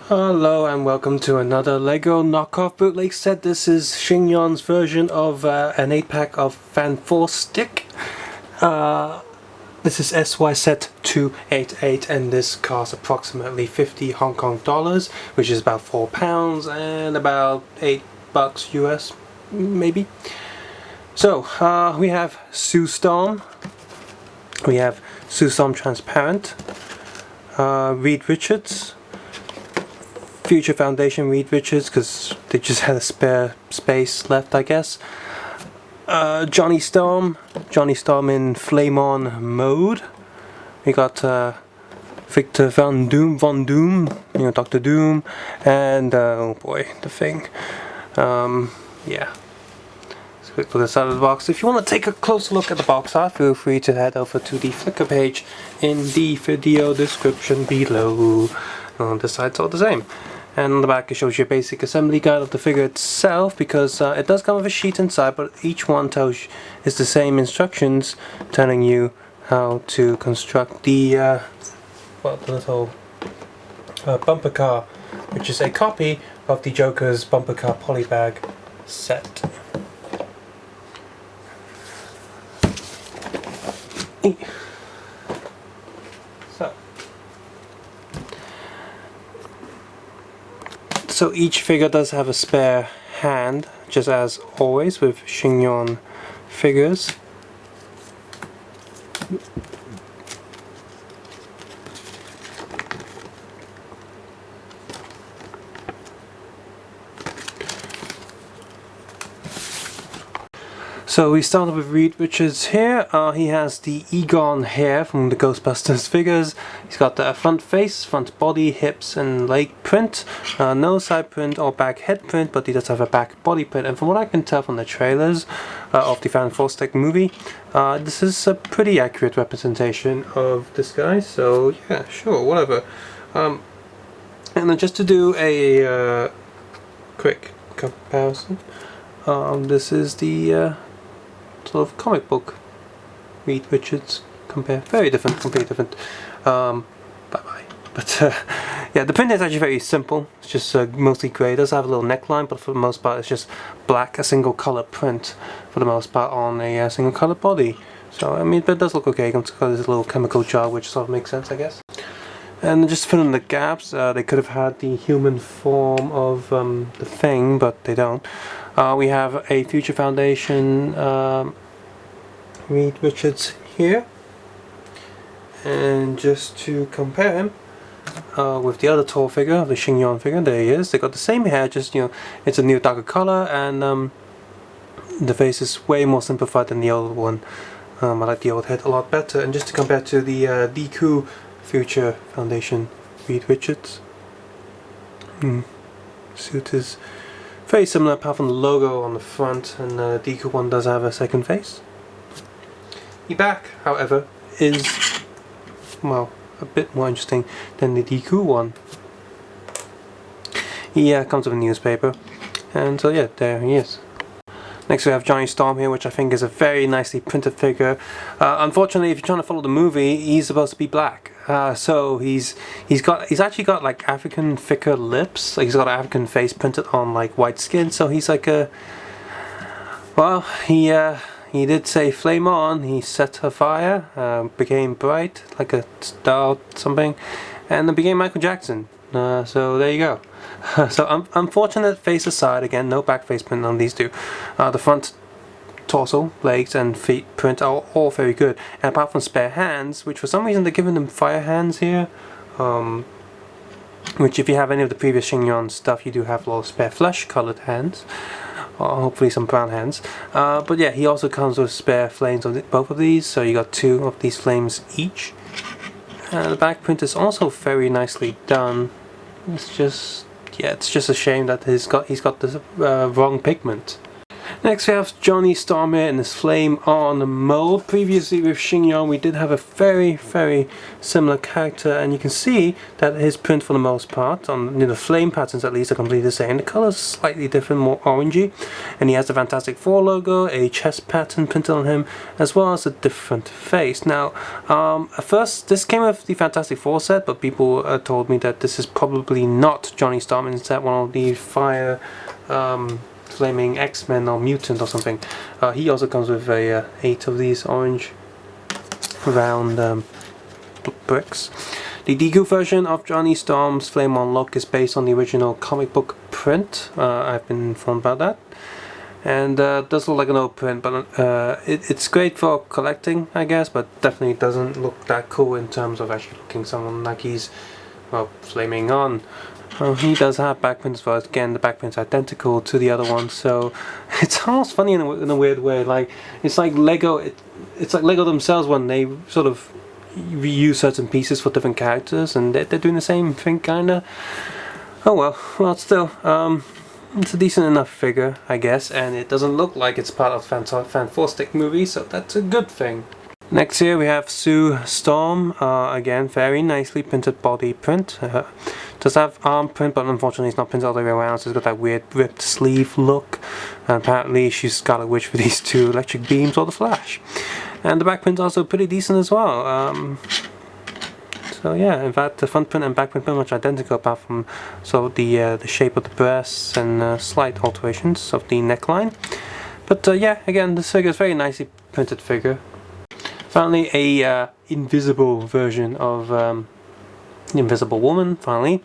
Hello and welcome to another LEGO knockoff bootleg set. This is Yuan's version of an 8-pack of Fan4stic. This is SY288 and this costs approximately 50 Hong Kong dollars, which is about £4 and about $8 US, maybe. So, we have Sue Storm. We have Sue Storm Transparent. Reed Richards. Future Foundation Reed Richards, because they just had a spare space left, I guess. Johnny Storm in Flame On mode. We got Victor Von Doom, you know, Dr. Doom, and oh boy, the Thing. Yeah. Let's quick look inside of the box. If you want to take a closer look at the box art, feel free to head over to the Flickr page in the video description below. On the side's all the same. And on the back it shows you a basic assembly guide of the figure itself, because it does come with a sheet inside, but each one tells you is the same instructions telling you how to construct the the little bumper car, which is a copy of the Joker's bumper car polybag set. So each figure does have a spare hand, just as always with Yuan figures. So we started with Reed Richards here. He has the Egon hair from the Ghostbusters figures. He's got the front face, front body, hips and leg print. No side print or back head print, but he does have a back body print. And from what I can tell from the trailers of the Fan4stic movie, this is a pretty accurate representation of this guy. So yeah, sure, whatever. And then just to do a quick comparison, this is the sort of comic book Reed Richards compare. Very different, completely different. Bye-bye. But yeah, the print is actually very simple. It's just mostly grey. It does have a little neckline, but for the most part it's just black, a single colour print for the most part on a single colour body. So I mean, but it does look okay. It's got this little chemical jar, which sort of makes sense, I guess. And just to fill in the gaps, they could have had the human form of the Thing, but they don't. We have a Future Foundation Reed Richards here, and just to compare him with the other tall figure, the Yuan figure, there he is. They got the same hair, just, you know, it's a new darker color, and the face is way more simplified than the old one. I like the old head a lot better. And just to compare to the Deku Future Foundation Reed Richards, suit is very similar apart from the logo on the front, and the Deku one does have a second face. The back, however, is, well, a bit more interesting than the Deku one. He comes with a newspaper, and so yeah, there he is. Next we have Johnny Storm here, which I think is a very nicely printed figure. Unfortunately, if you're trying to follow the movie, he's supposed to be black. So he's actually got like African thicker lips. Like he's got an African face printed on like white skin. So he's like a, well, he did say flame on. He set a fire, became bright like a star or something, and then became Michael Jackson. So there you go. So unfortunate face aside, again, no back face print on these two. The front torso, legs and feet print are all very good. And apart from spare hands, which for some reason they're giving them fire hands here, which if you have any of the previous Yuan stuff, you do have a lot of spare flesh colored hands. Or hopefully some brown hands. But yeah, he also comes with spare flames on both of these, so you got 2 of these flames each. The back print is also very nicely done. It's just, yeah, it's just a shame that he's got the wrong pigment. Next we have Johnny Storm here in this flame on mold. Previously with Sheng we did have a very similar character, and you can see that his print for the most part, on the flame patterns at least, are completely the same. The colour is slightly different, more orangey, and he has the Fan4stic 4 logo, a chest pattern printed on him, as well as a different face. Now, at first this came with the Fan4stic 4 set, but people told me that this is probably not Johnny Storm, instead one of the fire flaming X-Men or mutant or something. He also comes with a 8 of these orange round bricks. The Deku version of Johnny Storm's Flame On look is based on the original comic book print. I've been informed about that, and it does look like an old print, but it's great for collecting, I guess, but definitely doesn't look that cool in terms of actually looking someone like he's, well, flaming on. He does have backprint as well. Again, the backprint's identical to the other one, so it's almost funny in a weird way. Like, it's like Lego. It's like Lego themselves when they sort of reuse certain pieces for different characters, and they're doing the same thing, kinda. Oh well, still, it's a decent enough figure, I guess, and it doesn't look like it's part of Fan4stic movie, so that's a good thing. Next here we have Sue Storm. Again, very nicely printed body print. Does have arm print, but unfortunately it's not printed all the way around, so it's got that weird ripped sleeve look. And apparently she's Scarlet Witch with these two electric beams or the Flash. And the back print's also pretty decent as well. So yeah, in fact the front print and back print pretty much identical, apart from the shape of the breasts and slight alterations of the neckline. But yeah, again, this figure is a very nicely printed figure. Finally, a invisible version of the Invisible Woman. Finally,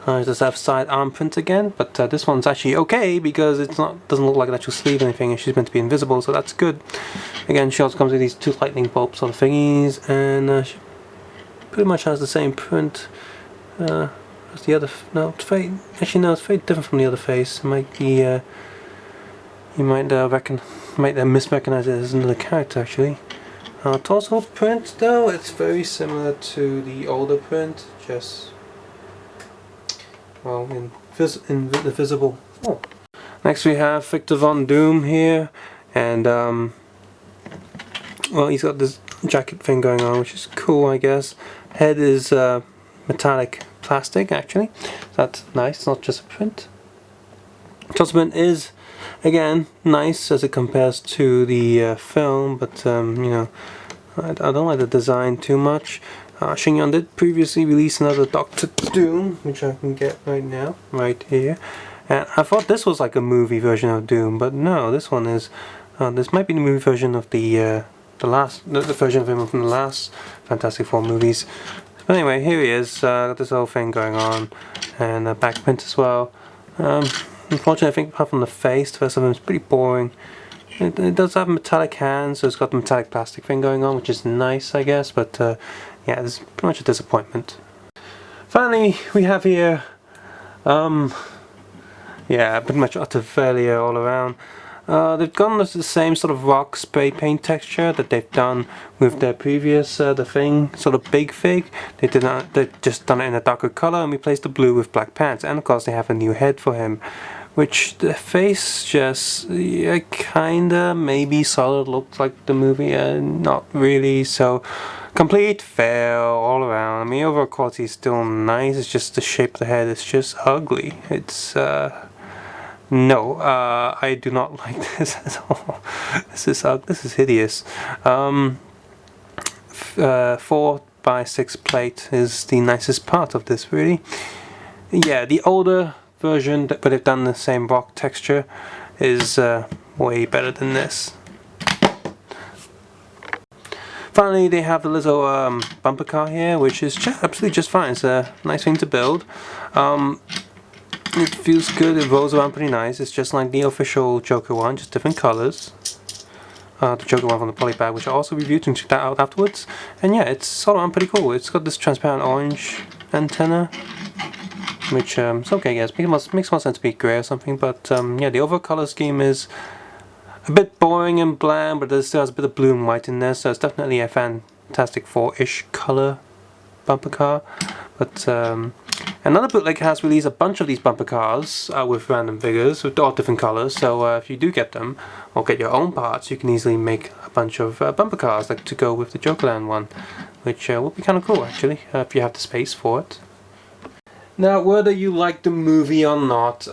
it does have side arm print again, but this one's actually okay because it's doesn't look like an actual sleeve or anything, and she's meant to be invisible, so that's good. Again, she also comes with these two lightning bolt sort of thingies, and she pretty much has the same print as the other. No, it's very different from the other face. It might be you might misrecognize it as another character actually. Torso print though, it's very similar to the older print, just, well, invisible. Oh. Next we have Victor Von Doom here, and well, he's got this jacket thing going on, which is cool, I guess. Head is metallic plastic actually, that's nice, it's not just a print. Torso print is, again, nice as it compares to the film, but you know, I don't like the design too much. Sheng did previously release another Doctor Doom, which I can get right now, right here. And I thought this was like a movie version of Doom, but no, this one is. This might be the movie version of the version of him from the last Fantastic Four movies. But anyway, here he is. Got this whole thing going on, and a back print as well. Unfortunately, I think apart from the face, the rest of him is pretty boring. It does have metallic hands, so it's got the metallic plastic thing going on, which is nice, I guess, but yeah, it's pretty much a disappointment. Finally, we have here, yeah, pretty much utter failure all around. They've gone with the same sort of rock spray paint texture that they've done with their previous The Thing sort of big fig. They've just done it in a darker color and replaced the blue with black pants, and of course they have a new head for him, which the face just kinda maybe solid looks like the movie, and not really. So complete fail all around. I mean, overall quality is still nice, it's just the shape of the head is just ugly. It's no, I do not like this at all. This is hideous. 4x6 plate is the nicest part of this, really. Yeah, the older version, but they've done the same rock texture, is way better than this. Finally, they have the little bumper car here, which is absolutely just fine. It's a nice thing to build. It feels good, it rolls around pretty nice. It's just like the official Joker one, just different colours. The Joker one from the polybag, which I also reviewed, and check that out afterwards. And yeah, it's all around pretty cool. It's got this transparent orange antenna, which is okay, I guess. Makes more sense to be grey or something, but yeah, the overall colour scheme is a bit boring and bland, but there still has a bit of blue and white in there, so it's definitely a Fantastic Four-ish colour bumper car. But Another bootleg has released a bunch of these bumper cars with random figures with all different colors, so if you do get them or get your own parts, you can easily make a bunch of bumper cars like to go with the Jokerland one, which will be kind of cool actually if you have the space for it. Now, whether you like the movie or not,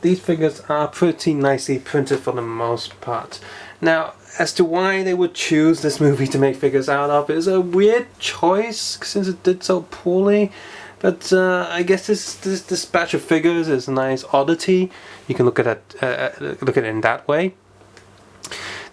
these figures are pretty nicely printed for the most part. Now, as to why they would choose this movie to make figures out of is a weird choice since it did so poorly. But I guess this batch of figures is a nice oddity. You can look at it in that way.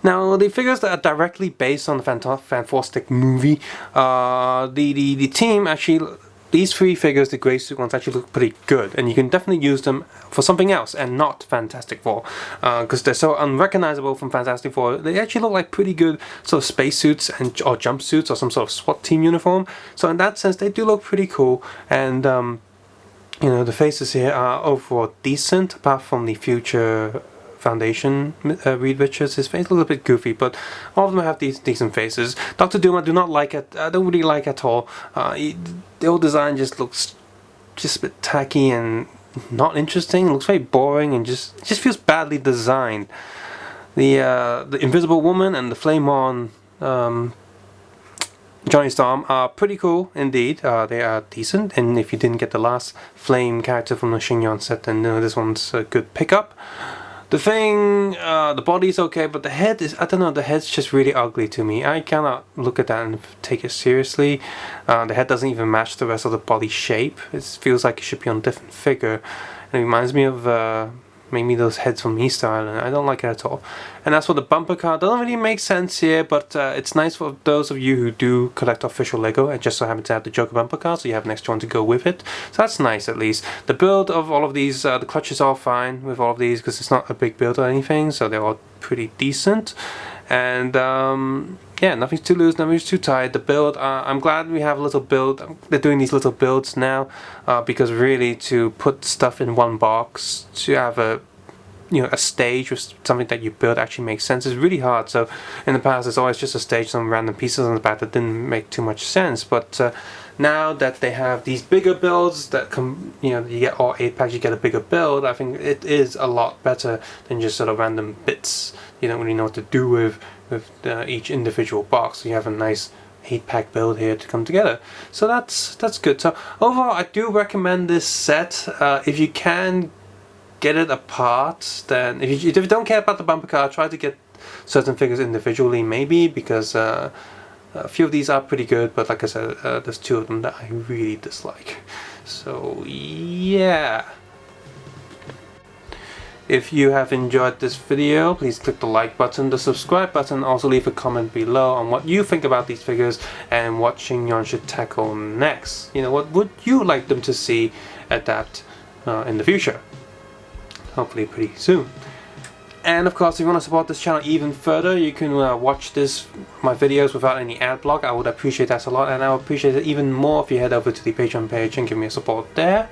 Now, the figures that are directly based on the Fan4stic movie, the team actually. These three figures, the grey suit ones, actually look pretty good, and you can definitely use them for something else and not Fantastic Four, because they're so unrecognizable from Fantastic Four. They actually look like pretty good sort of spacesuits or jumpsuits or some sort of SWAT team uniform. So in that sense, they do look pretty cool, and you know, the faces here are overall decent, apart from the future Foundation Reed Richards. His face looks a bit goofy, but all of them have these decent faces. Dr. Doom I do not like it. I don't really like at all. The old design just looks a bit tacky and not interesting. It looks very boring and it just feels badly designed. The Invisible Woman and the Flame On Johnny Storm are pretty cool indeed. They are decent, and if you didn't get the last Flame character from the Sheng set, then this one's a good pickup. The thing, the body's okay, but the head is, I don't know, the head's just really ugly to me. I cannot look at that and take it seriously. The head doesn't even match the rest of the body shape. It feels like it should be on a different figure. And it reminds me of maybe those heads from Easter Island. I don't like it at all. And as for the bumper car, doesn't really make sense here, but it's nice for those of you who do collect official Lego and just so happen to have the Joker bumper car, so you have an extra one to go with it. So that's nice at least. The build of all of these, the clutches are fine with all of these because it's not a big build or anything, so they're all pretty decent. And yeah, nothing's too loose, nothing's too tight. The build, I'm glad we have a little build. They're doing these little builds now because really to put stuff in one box, to have a stage with something that you build actually makes sense is really hard. So in the past it's always just a stage, some random pieces on the back that didn't make too much sense. But now that they have these bigger builds that come, you get all 8 packs, you get a bigger build. I think it is a lot better than just sort of random bits you don't really know what to do with each individual box. So you have a nice 8-pack build here to come together. So that's good. So overall, I do recommend this set. If you can get it apart, then if you don't care about the bumper car, try to get certain figures individually maybe, because a few of these are pretty good, but like I said, there's 2 of them that I really dislike. So yeah. If you have enjoyed this video, please click the like button, the subscribe button, also leave a comment below on what you think about these figures and what Yuan should tackle next. What would you like them to see adapt in the future? Hopefully pretty soon. And of course, if you want to support this channel even further, you can watch my videos without any ad block. I would appreciate that a lot, and I would appreciate it even more if you head over to the Patreon page and give me a support there.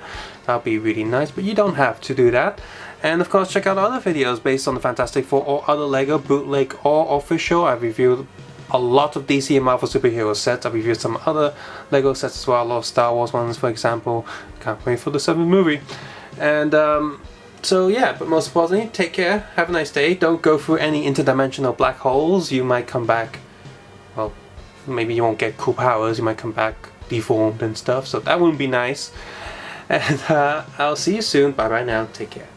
That would be really nice, but you don't have to do that. And of course, check out other videos based on the Fantastic Four or other Lego, bootleg or official. I've reviewed a lot of DC and Marvel superhero sets. I've reviewed some other Lego sets as well, a lot of Star Wars ones, for example. Can't wait for the 7th movie. And so yeah, but most importantly, take care, have a nice day, don't go through any interdimensional black holes. You might come back, well, maybe you won't get cool powers, you might come back deformed and stuff, so that wouldn't be nice. And I'll see you soon, bye bye now, take care.